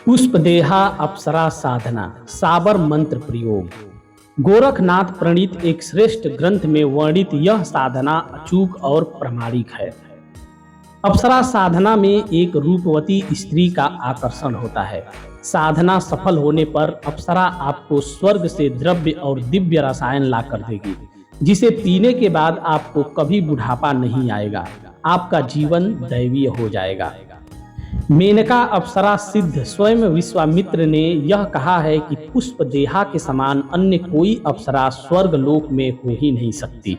पुष्पदेहा अप्सरा साधना साबर मंत्र प्रयोग। गोरखनाथ प्रणीत एक श्रेष्ठ ग्रंथ में वर्णित यह साधना अचूक और प्रामाणिक है। अप्सरा साधना में एक रूपवती स्त्री का आकर्षण होता है। साधना सफल होने पर अप्सरा आपको स्वर्ग से द्रव्य और दिव्य रसायन ला कर देगी, जिसे पीने के बाद आपको कभी बुढ़ापा नहीं आएगा। आपका जीवन दैवीय हो जाएगा। मेनका अप्सरा सिद्ध स्वयं विश्वामित्र ने यह कहा है कि पुष्पदेहा के समान अन्य कोई अप्सरा स्वर्ग लोक में हो ही नहीं सकती।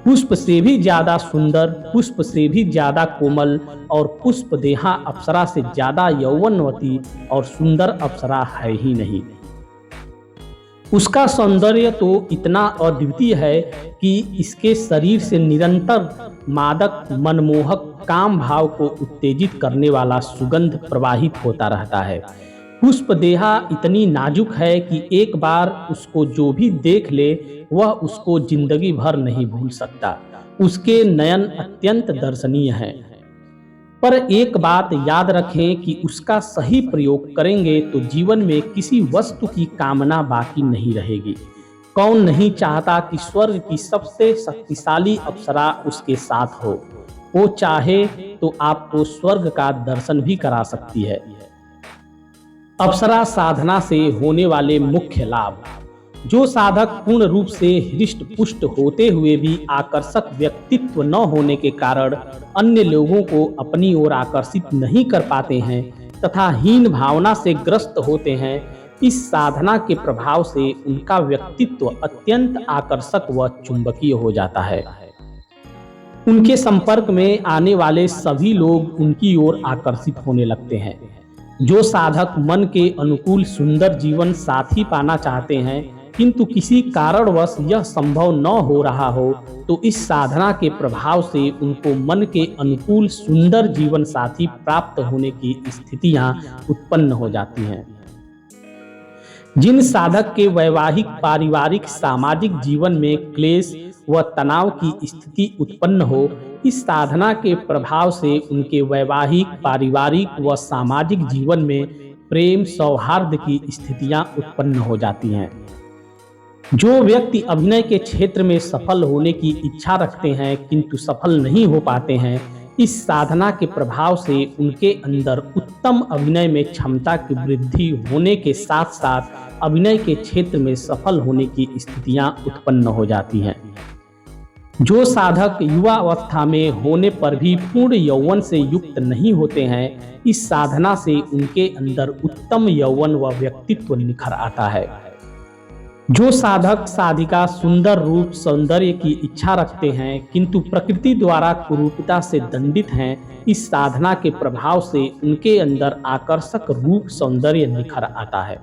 पुष्प से भी ज्यादा सुंदर, पुष्प से भी ज्यादा कोमल और पुष्पदेहा अप्सरा से ज्यादा यौवनवती और सुंदर अप्सरा है ही नहीं। उसका सौंदर्य तो इतना अद्वितीय है कि इसके शरीर से निरंतर मादक, मनमोहक काम भाव को उत्तेजित करने वाला सुगंध प्रवाहित होता रहता है। पुष्पदेहा इतनी नाजुक है कि एक बार उसको जो भी देख ले वह उसको जिंदगी भर नहीं भूल सकता। उसके नयन अत्यंत दर्शनीय हैं। पर एक बात याद रखें कि उसका सही प्रयोग करेंगे तो जीवन में किसी वस्तु की कामना बाकी नहीं रहेगी। कौन नहीं चाहता कि स्वर्ग की सबसे शक्तिशाली अप्सरा उसके साथ हो। वो चाहे तो आपको स्वर्ग का दर्शन भी करा सकती है। अप्सरा साधना से होने वाले मुख्य लाभ। जो साधक पूर्ण रूप से हृष्ट पुष्ट होते हुए भी आकर्षक व्यक्तित्व न होने के कारण अन्य लोगों को अपनी ओर आकर्षित नहीं कर पाते हैं तथा हीन भावना से ग्रस्त होते हैं, इस साधना के प्रभाव से उनका व्यक्तित्व अत्यंत आकर्षक व चुंबकीय हो जाता है। उनके संपर्क में आने वाले सभी लोग उनकी ओर आकर्षित होने लगते हैं। जो साधक मन के अनुकूल सुंदर जीवन साथी पाना चाहते हैं किंतु किसी कारणवश यह संभव न हो रहा हो, तो इस साधना के प्रभाव से उनको मन के अनुकूल सुंदर जीवन साथी प्राप्त होने की स्थितियां उत्पन्न हो जाती हैं। जिन साधक के वैवाहिक, पारिवारिक, सामाजिक जीवन में क्लेश व तनाव की स्थिति उत्पन्न हो, इस साधना के प्रभाव से उनके वैवाहिक, पारिवारिक व सामाजिक जीवन में प्रेम, सौहार्द की स्थितियां उत्पन्न हो जाती हैं। जो व्यक्ति अभिनय के क्षेत्र में सफल होने की इच्छा रखते हैं किंतु सफल नहीं हो पाते हैं, इस साधना के प्रभाव से उनके अंदर उत्तम अभिनय में क्षमता की वृद्धि होने के साथ साथ अभिनय के क्षेत्र में सफल होने की स्थितियां उत्पन्न हो जाती हैं। जो साधक युवा अवस्था में होने पर भी पूर्ण यौवन से युक्त नहीं होते हैं, इस साधना से उनके अंदर उत्तम यौवन व व्यक्तित्व निखर आता है। जो साधक साधिका सुंदर रूप सौंदर्य की इच्छा रखते हैं किंतु प्रकृति द्वारा कुरूपता से दंडित हैं, इस साधना के प्रभाव से उनके अंदर आकर्षक रूप सौंदर्य निखर आता है।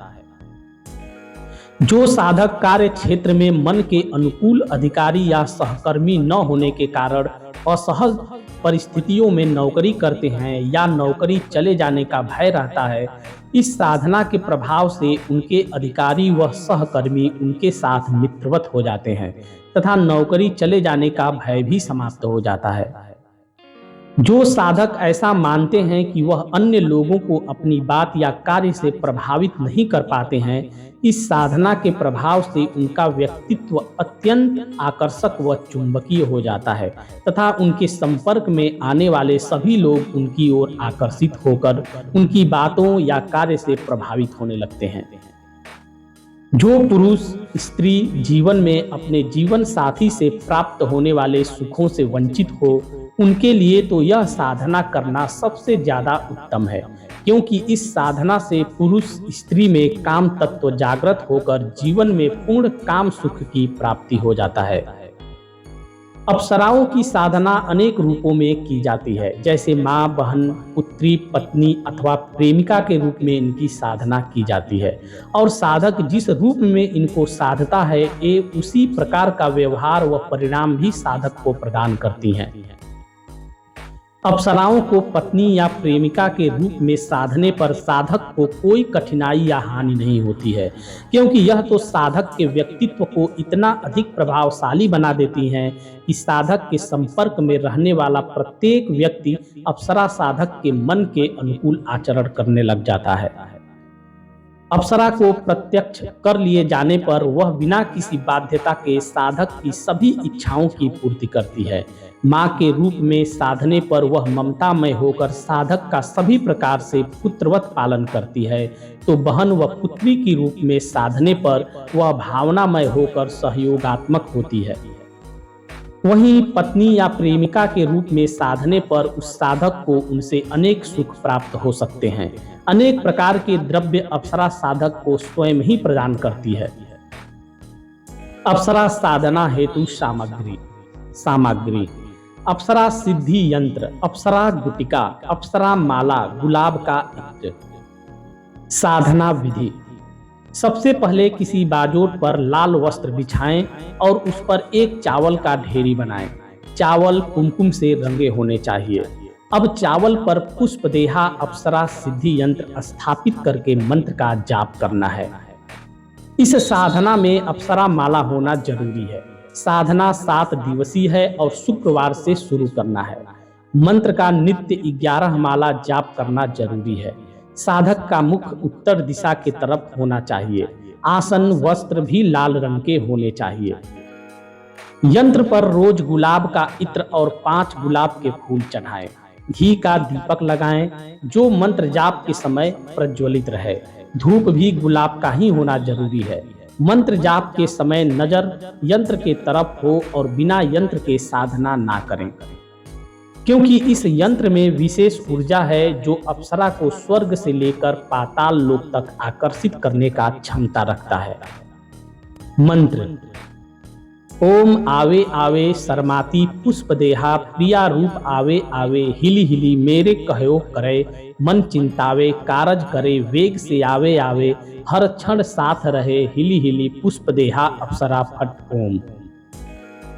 जो साधक कार्य क्षेत्र में मन के अनुकूल अधिकारी या सहकर्मी न होने के कारण असहज परिस्थितियों में नौकरी करते हैं या नौकरी चले जाने का भय रहता है, इस साधना के प्रभाव से उनके अधिकारी व सहकर्मी उनके साथ मित्रवत हो जाते हैं तथा नौकरी चले जाने का भय भी समाप्त हो जाता है। जो साधक ऐसा मानते हैं कि वह अन्य लोगों को अपनी बात या कार्य से प्रभावित नहीं कर पाते हैं, इस साधना के प्रभाव से उनका व्यक्तित्व अत्यंत आकर्षक व चुंबकीय हो जाता है तथा उनके संपर्क में आने वाले सभी लोग उनकी ओर आकर्षित होकर उनकी बातों या कार्य से प्रभावित होने लगते हैं। जो पुरुष स्त्री जीवन में अपने जीवन साथी से प्राप्त होने वाले सुखों से वंचित हो, उनके लिए तो यह साधना करना सबसे ज्यादा उत्तम है, क्योंकि इस साधना से पुरुष स्त्री में काम तत्व जागृत होकर जीवन में पूर्ण काम सुख की प्राप्ति हो जाता है। अप्सराओं की साधना अनेक रूपों में की जाती है, जैसे माँ, बहन, पुत्री, पत्नी अथवा प्रेमिका के रूप में इनकी साधना की जाती है और साधक जिस रूप में इनको साधता है, ये उसी प्रकार का व्यवहार व परिणाम भी साधक को प्रदान करती हैं। अप्सराओं को पत्नी या प्रेमिका के रूप में साधने पर साधक को कोई कठिनाई या हानि नहीं होती है, क्योंकि यह तो साधक के व्यक्तित्व को इतना अधिक प्रभावशाली बना देती हैं कि साधक के संपर्क में रहने वाला प्रत्येक व्यक्ति अप्सरा साधक के मन के अनुकूल आचरण करने लग जाता है। अप्सरा को प्रत्यक्ष कर लिए जाने पर वह बिना किसी बाध्यता के साधक की सभी इच्छाओं की पूर्ति करती है। माँ के रूप में साधने पर वह ममतामय होकर साधक का सभी प्रकार से पुत्रवत पालन करती है, तो बहन व पुत्री की रूप में साधने पर वह भावनामय होकर सहयोगात्मक होती है। वहीं पत्नी या प्रेमिका के रूप में साधने पर उस साधक को उनसे अनेक सुख प्राप्त हो सकते हैं। अनेक प्रकार के द्रव्य अप्सरा साधक को स्वयं ही प्रदान करती है। अप्सरा साधना हेतु सामग्री अप्सरा सिद्धि यंत्र, अप्सरा गुटिका, अप्सरा माला, गुलाब का इत्र। साधना विधि: सबसे पहले किसी बाजोट पर लाल वस्त्र बिछाएं और उस पर एक चावल का ढेरी बनाएं। चावल कुमकुम से रंगे होने चाहिए। अब चावल पर पुष्पदेहा अप्सरा सिद्धि यंत्र स्थापित करके मंत्र का जाप करना है। इस साधना में अप्सरा माला होना जरूरी है। साधना 7 दिवसीय है और शुक्रवार से शुरू करना है। मंत्र का नित्य 11 माला जाप करना जरूरी है। साधक का मुख उत्तर दिशा की तरफ होना चाहिए। आसन वस्त्र भी लाल रंग के होने चाहिए। यंत्र पर रोज गुलाब का इत्र और 5 गुलाब के फूल चढ़ाएं। घी का दीपक लगाएं जो मंत्र जाप के समय प्रज्वलित रहे। धूप भी गुलाब का ही होना जरूरी है। मंत्र जाप के समय नजर यंत्र के तरफ हो और बिना यंत्र के साधना ना करें, क्योंकि इस यंत्र में विशेष ऊर्जा है जो अप्सरा को स्वर्ग से लेकर पाताल लोक तक आकर्षित करने का क्षमता रखता है। मंत्र: ओम आवे आवे शर्माती पुष्पदेहा, प्रिया रूप आवे आवे, हिली हिली मेरे कहयो करे, मन चिंतावे कारज करे, वेग से आवे आवे, हर क्षण साथ रहे, हिली हिली पुष्पदेहा अप्सरा फट ओम।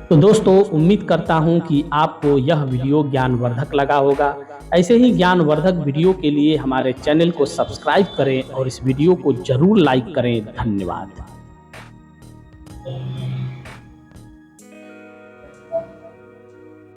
तो दोस्तों, उम्मीद करता हूं कि आपको यह वीडियो ज्ञानवर्धक लगा होगा। ऐसे ही ज्ञानवर्धक वीडियो के लिए हमारे चैनल को सब्सक्राइब करें और इस वीडियो को जरूर लाइक करें। धन्यवाद।